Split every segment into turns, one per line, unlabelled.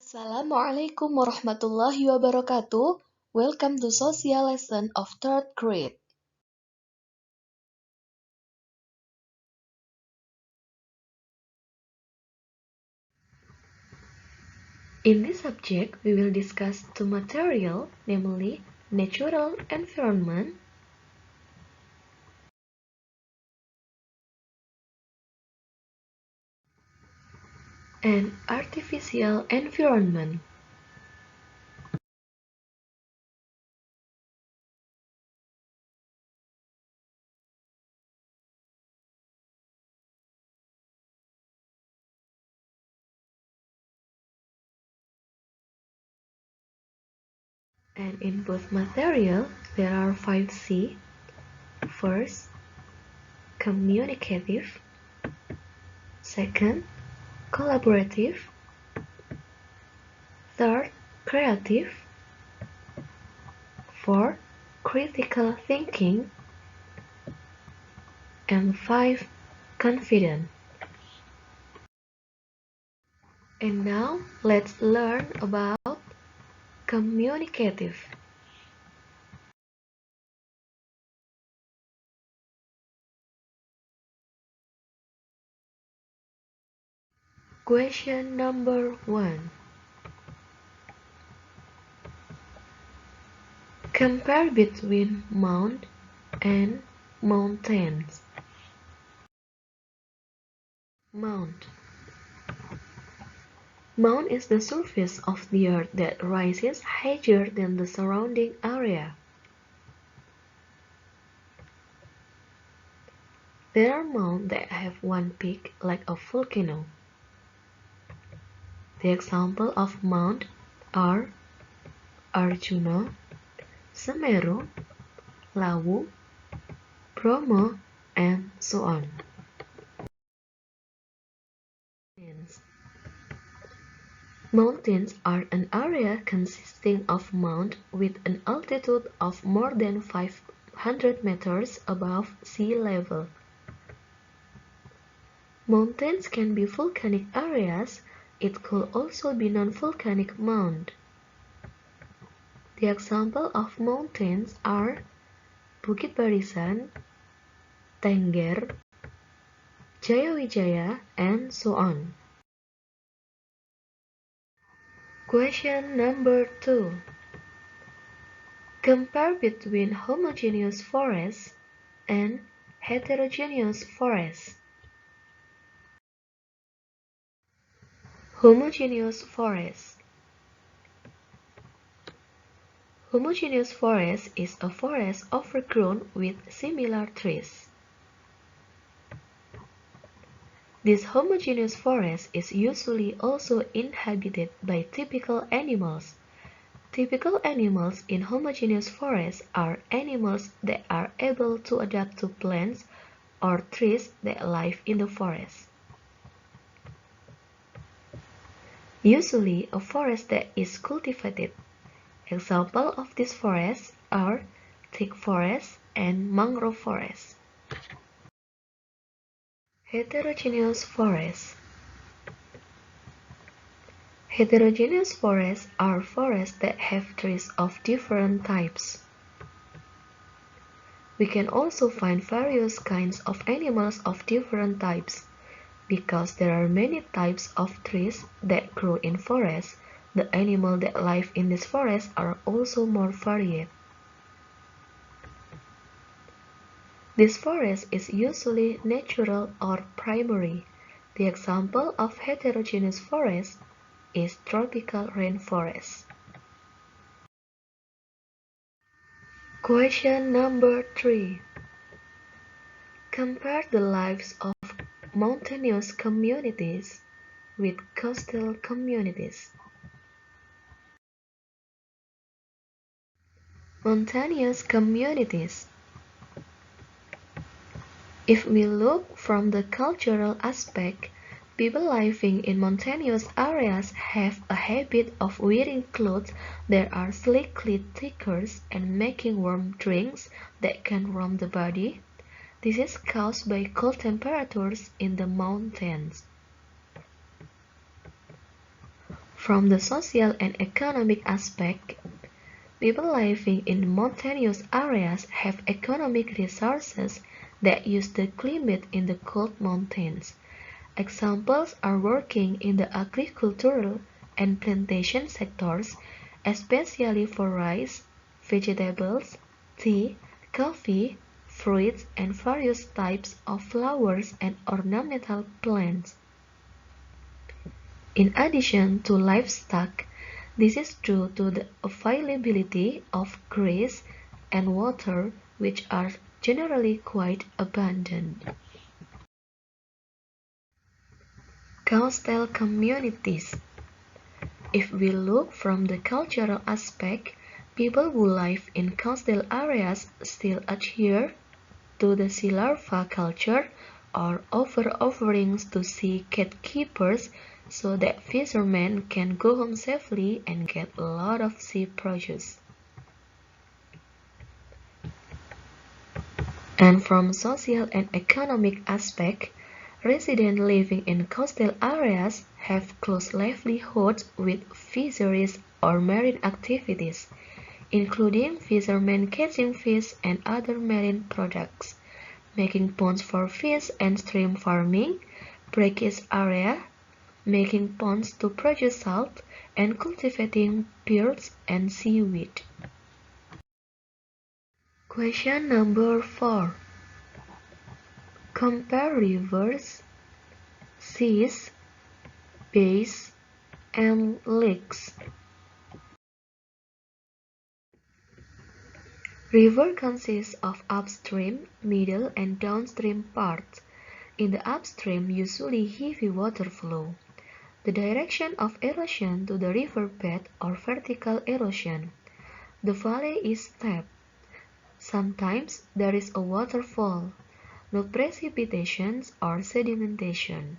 Assalamualaikum warahmatullahi wabarakatuh. Welcome to social lesson of third grade. In this subject, we will discuss two material, namely natural environment and artificial environment. And in both material, there are 5 C. First, communicative. Second, collaborative. Third, creative. Fourth, critical thinking. And 5, confident. And now, let's learn about communicative. Question number 1. Compare between mount and mountains. Mount. Mount is the surface of the earth that rises higher than the surrounding area. There are mountains that have one peak like a volcano. The example of mount are Arjuna, Semeru, Lawu, Bromo, and so on. Mountains are an area consisting of mounds with an altitude of more than 500 meters above sea level. Mountains can be volcanic areas. It could also be non-volcanic mounds. The example of mountains are Bukit Barisan, Tengger, Jayawijaya, and so on. Question number 2. Compare between homogeneous forests and heterogeneous forests. Homogeneous forest. Homogeneous forest is a forest overgrown with similar trees. This homogeneous forest is usually also inhabited by typical animals. Typical animals in homogeneous forests are animals that are able to adapt to plants or trees that live in the forest. Usually a forest that is cultivated. Examples of these forests are thick forests and mangrove forests. Heterogeneous forests. Heterogeneous forests are forests that have trees of different types. We can also find various kinds of animals of different types. Because there are many types of trees that grow in forests, the animals that live in this forest are also more varied. This forest is usually natural or primary. The example of heterogeneous forest is tropical rainforest. Question number 3. Compare the lives of mountainous communities with coastal communities. Mountainous communities. If we look from the cultural aspect, people living in mountainous areas have a habit of wearing clothes that are slightly thicker and making warm drinks that can warm the body. This is caused by cold temperatures in the mountains. From the social and economic aspect, people living in mountainous areas have economic resources that use the climate in the cold mountains. Examples are working in the agricultural and plantation sectors, especially for rice, vegetables, tea, coffee, fruits, and various types of flowers and ornamental plants. In addition to livestock, this is due to the availability of grass and water, which are generally quite abundant. Coastal communities. If we look from the cultural aspect, people who live in coastal areas still adhere to the sea larva culture or offer offerings to sea gatekeepers so that fishermen can go home safely and get a lot of sea produce. And from social and economic aspect, residents living in coastal areas have close livelihoods with fisheries or marine activities, including fishermen catching fish and other marine products, making ponds for fish and stream farming, brackish area, making ponds to produce salt, and cultivating birds and seaweed. Question number 4. Compare rivers, seas, bays, and lakes. River consists of upstream, middle, and downstream parts. In the upstream, usually heavy water flow. The direction of erosion to the riverbed or vertical erosion. The valley is steep. Sometimes there is a waterfall. No precipitations or sedimentation.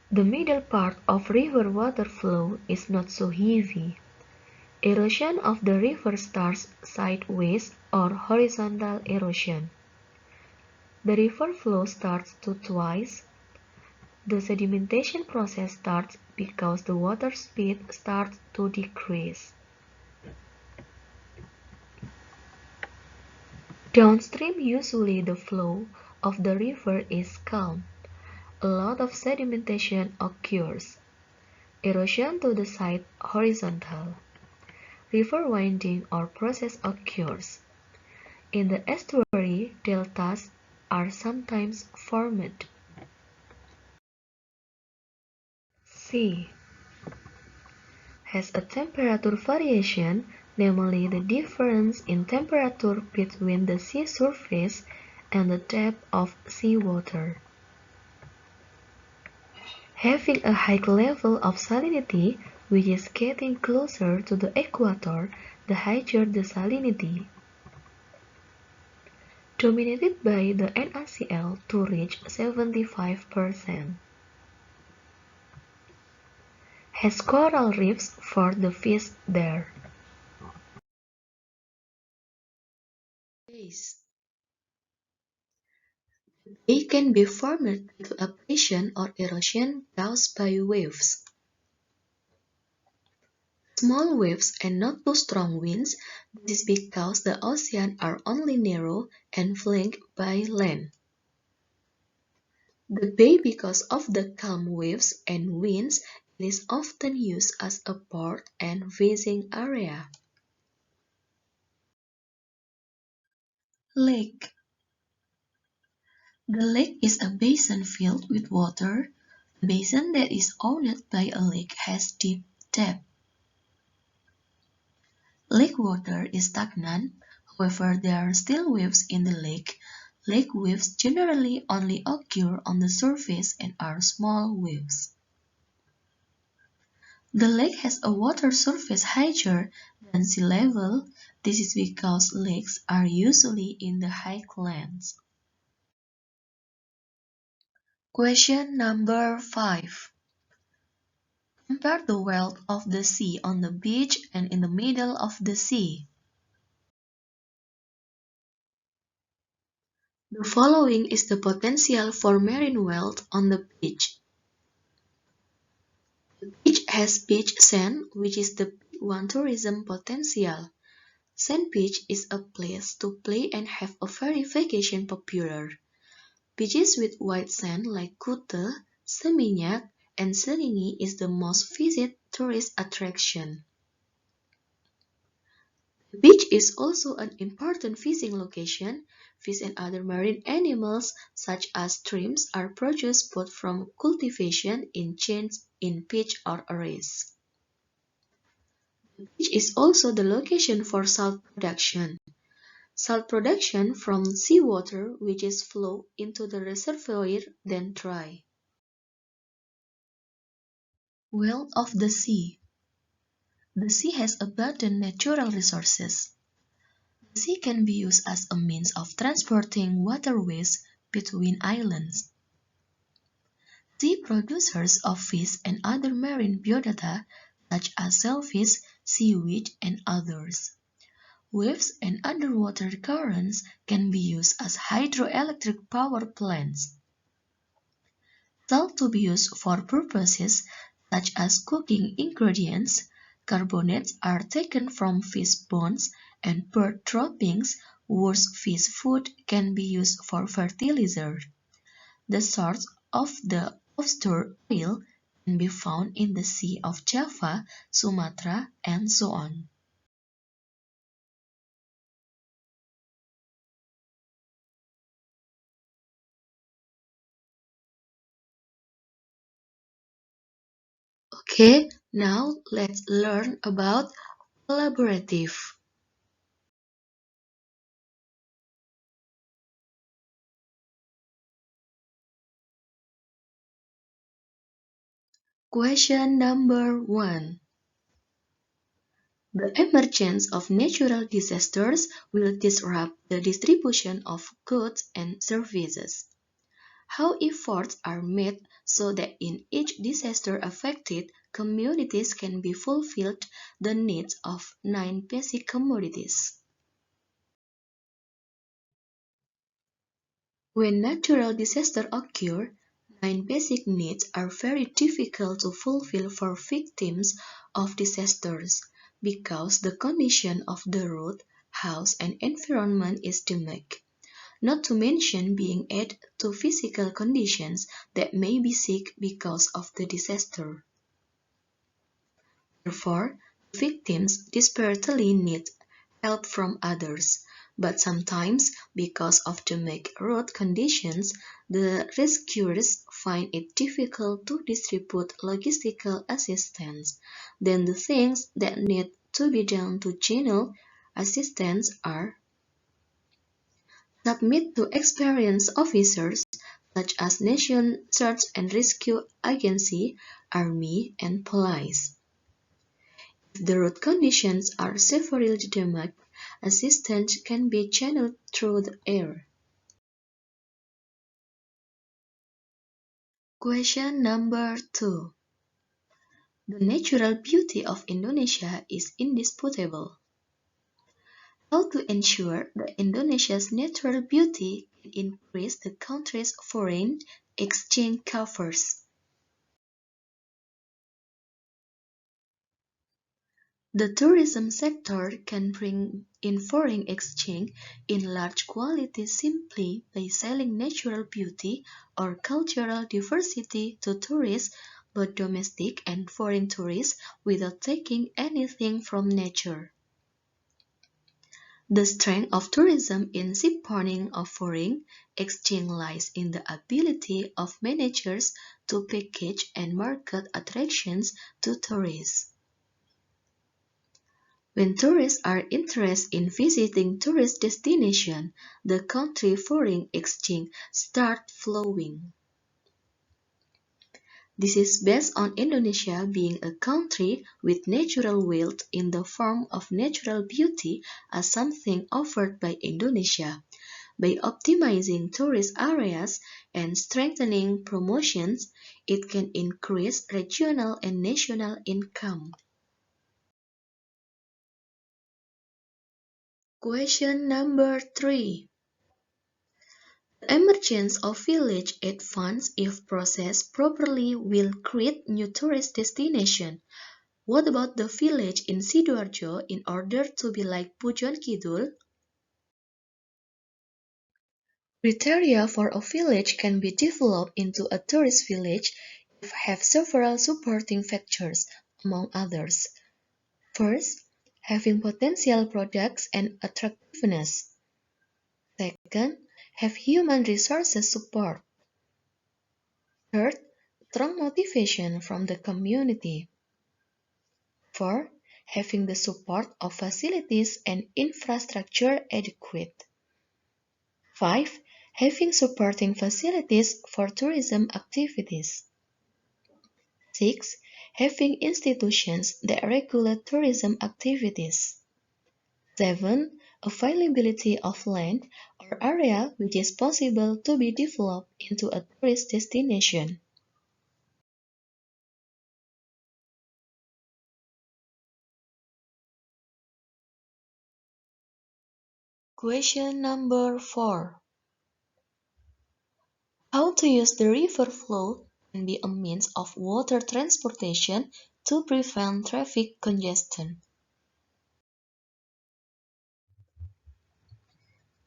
The middle part of river water flow is not so heavy. Erosion of the river starts sideways or horizontal erosion. The river flow starts to twice. The sedimentation process starts because the water speed starts to decrease. Downstream, usually the flow of the river is calm. A lot of sedimentation occurs. Erosion to the side horizontal. River winding or process occurs. In the estuary, deltas are sometimes formed. Sea has a temperature variation, namely the difference in temperature between the sea surface and the depth of seawater. Having a high level of salinity, which is getting closer to the equator, the higher the salinity. Dominated by the NaCl to reach 75%. Has coral reefs for the fish there. Bays. They can be formed due to abrasion or erosion caused by waves. Small waves and not too strong winds. This is because the oceans are only narrow and flanked by land. The bay, because of the calm waves and winds, it is often used as a port and fishing area. Lake. The lake is a basin filled with water. The basin that is owned by a lake has deep depth. Lake water is stagnant, however there are still waves in the lake. Lake waves generally only occur on the surface and are small waves. The lake has a water surface higher than sea level. This is because lakes are usually in the highlands. Question number 5. Compare the wealth of the sea on the beach and in the middle of the sea. The following is the potential for marine wealth on the beach. Beach has beach sand, which is the big one tourism potential. Sand beach is a place to play and have a very vacation popular. Beaches with white sand like Kuta, Seminyak, and Selingi is the most visited tourist attraction. The beach is also an important fishing location. Fish and other marine animals such as shrimps are produced both from cultivation in chains in beach or arrays. The beach is also the location for salt production. Salt production from seawater which is flow into the reservoir then dry. Wealth of the sea. The sea has abundant natural resources. The sea can be used as a means of transporting waterways between islands. Sea producers of fish and other marine biodata such as shellfish, seaweed, and others. Waves and underwater currents can be used as hydroelectric power plants. Salt to be used for purposes such as cooking ingredients. Carbonates are taken from fish bones and bird droppings, whose fish food can be used for fertilizer. The source of the offshore oil can be found in the Sea of Java, Sumatra, and so on. Okay, now let's learn about collaborative. Question number 1. The emergence of natural disasters will disrupt the distribution of goods and services. How efforts are made so that in each disaster-affected communities can be fulfilled the needs of 9 basic commodities. When natural disasters occur, 9 basic needs are very difficult to fulfill for victims of disasters because the condition of the road, house, and environment is damaged, not to mention being added to physical conditions that may be sick because of the disaster. Therefore, victims desperately need help from others, but sometimes because of the damaged road conditions, the rescuers find it difficult to distribute logistical assistance. Then the things that need to be done to channel assistance are submit to experienced officers such as Nation Search and Rescue Agency, Army, and Police. If the road conditions are severely damaged, assistance can be channeled through the air. Question number 2. The natural beauty of Indonesia is indisputable. How to ensure that Indonesia's natural beauty can increase the country's foreign exchange coffers? The tourism sector can bring in foreign exchange in large quantities simply by selling natural beauty or cultural diversity to tourists, both domestic and foreign tourists, without taking anything from nature. The strength of tourism in shipowning of foreign exchange lies in the ability of managers to package and market attractions to tourists. When tourists are interested in visiting tourist destinations, the country foreign exchange starts flowing. This is based on Indonesia being a country with natural wealth in the form of natural beauty as something offered by Indonesia. By optimizing tourist areas and strengthening promotions, it can increase regional and national income. Question number 3. The The emergence of village aid funds, if processed properly, will create new tourist destinations. What about the village in Sidoarjo in order to be like Pujon Kidul? Criteria for a village can be developed into a tourist village if have several supporting factors, among others. First, having potential products and attractiveness. Second, have human resources support. Third, strong motivation from the community. Fourth, having the support of facilities and infrastructure adequate. 5. Having supporting facilities for tourism activities. 6. Having institutions that regulate tourism activities. 7. Availability of land or area which is possible to be developed into a tourist destination. Question number 4. How to use the river flow can be a means of water transportation to prevent traffic congestion.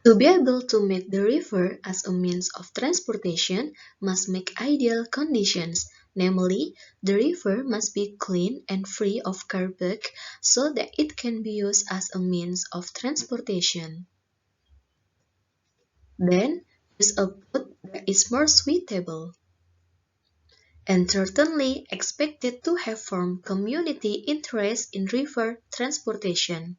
To be able to make the river as a means of transportation must make ideal conditions, namely, the river must be clean and free of garbage so that it can be used as a means of transportation. Then, use a boat that is more suitable and certainly expected to have formed community interest in river transportation.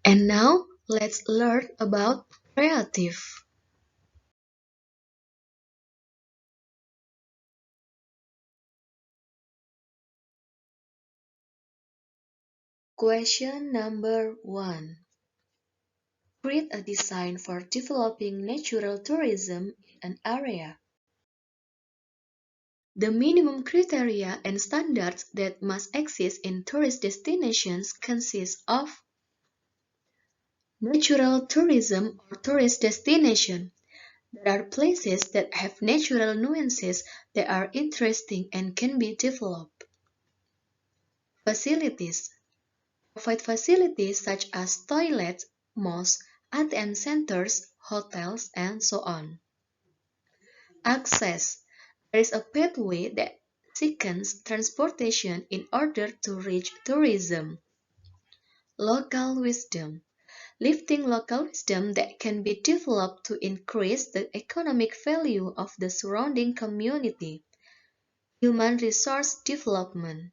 And now, let's learn about creative. Question number 1. Create a design for developing natural tourism in an area. The minimum criteria and standards that must exist in tourist destinations consist of natural tourism or tourist destination. There are places that have natural nuances that are interesting and can be developed. Facilities. Provide facilities such as toilets, mosques, ATM centers, hotels, and so on. Access. There is a pathway that sequence transportation in order to reach tourism. Local wisdom. Lifting local wisdom that can be developed to increase the economic value of the surrounding community. Human resource development.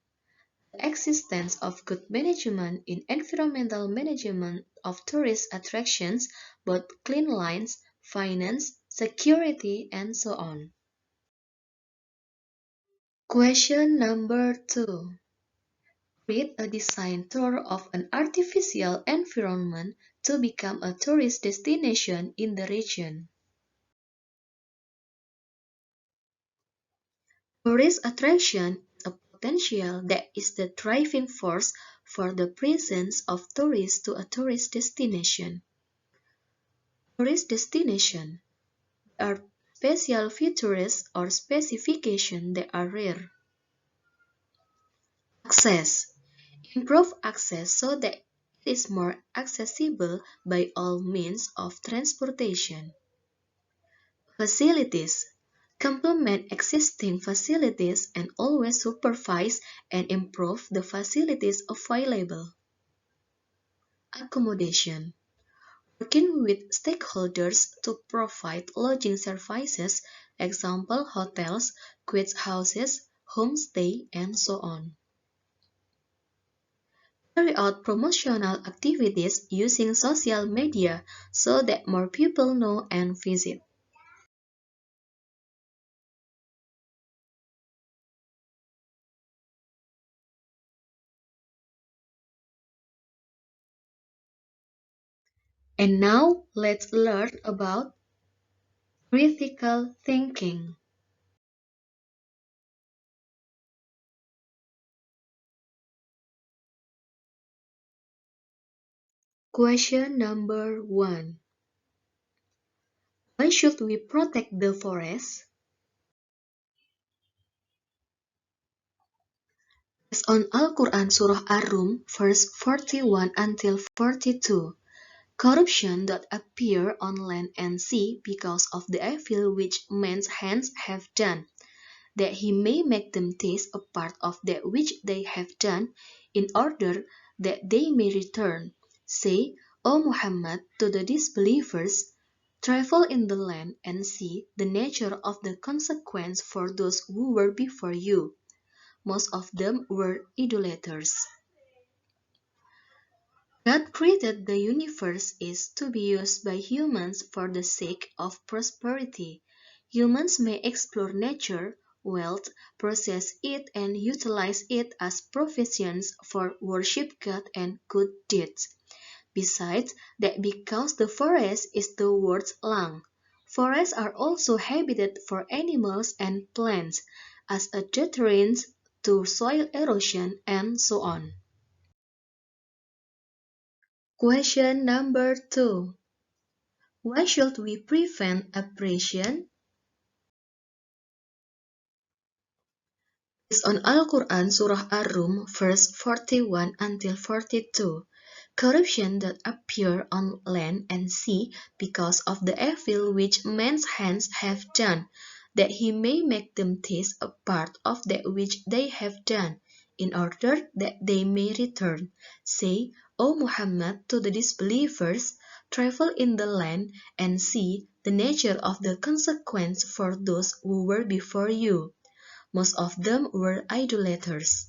The existence of good management in environmental management of tourist attractions, both clean lines, finance, security, and so on. Question number 2. Create a design tour of an artificial environment to become a tourist destination in the region. Tourist attraction is a potential that is the driving force for the presence of tourists to a tourist destination. Tourist destination are special features or specifications that are rare. Access. Improve access so that it is more accessible by all means of transportation. Facilities. Complement existing facilities and always supervise and improve the facilities available. Accommodation. Working with stakeholders to provide lodging services, example hotels, guest houses, homestay, and so on. Carry out promotional activities using social media so that more people know and visit. And now let's learn about critical thinking. Question number 1. Why should we protect the forest? Based on Al-Quran Surah Ar-Rum, verse 41 until 42, corruption doth appear on land and sea because of the evil which men's hands have done, that he may make them taste a part of that which they have done, in order that they may return. Say, O Muhammad, to the disbelievers, travel in the land and see the nature of the consequence for those who were before you. Most of them were idolaters. God created the universe is to be used by humans for the sake of prosperity. Humans may explore nature, wealth, process it and utilize it as provisions for worship God and good deeds. Besides that, because the forest is the world's lung, forests are also habitat for animals and plants as a deterrent to soil erosion and so on. Question number 2. Why should we prevent abrasion? Based on Al-Quran Surah Ar-Rum, verse 41 until 42, corruption that appear on land and sea because of the evil which men's hands have done, that he may make them taste a part of that which they have done, in order that they may return. Say, O Muhammad, to the disbelievers, travel in the land and see the nature of the consequence for those who were before you. Most of them were idolaters.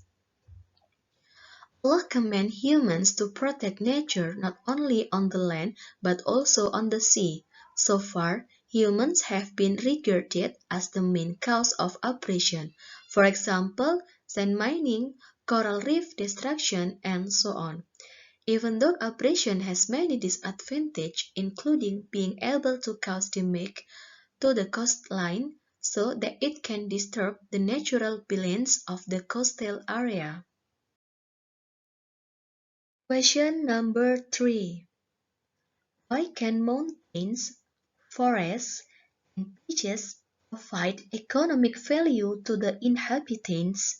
Allah commands humans to protect nature not only on the land but also on the sea. So far, humans have been regarded as the main cause of abrasion. For example, sand mining, coral reef destruction, and so on. Even though abrasion has many disadvantages, including being able to cause damage to the coastline so that it can disturb the natural balance of the coastal area. Question number 3. Why can mountains, forests, and beaches provide economic value to the inhabitants?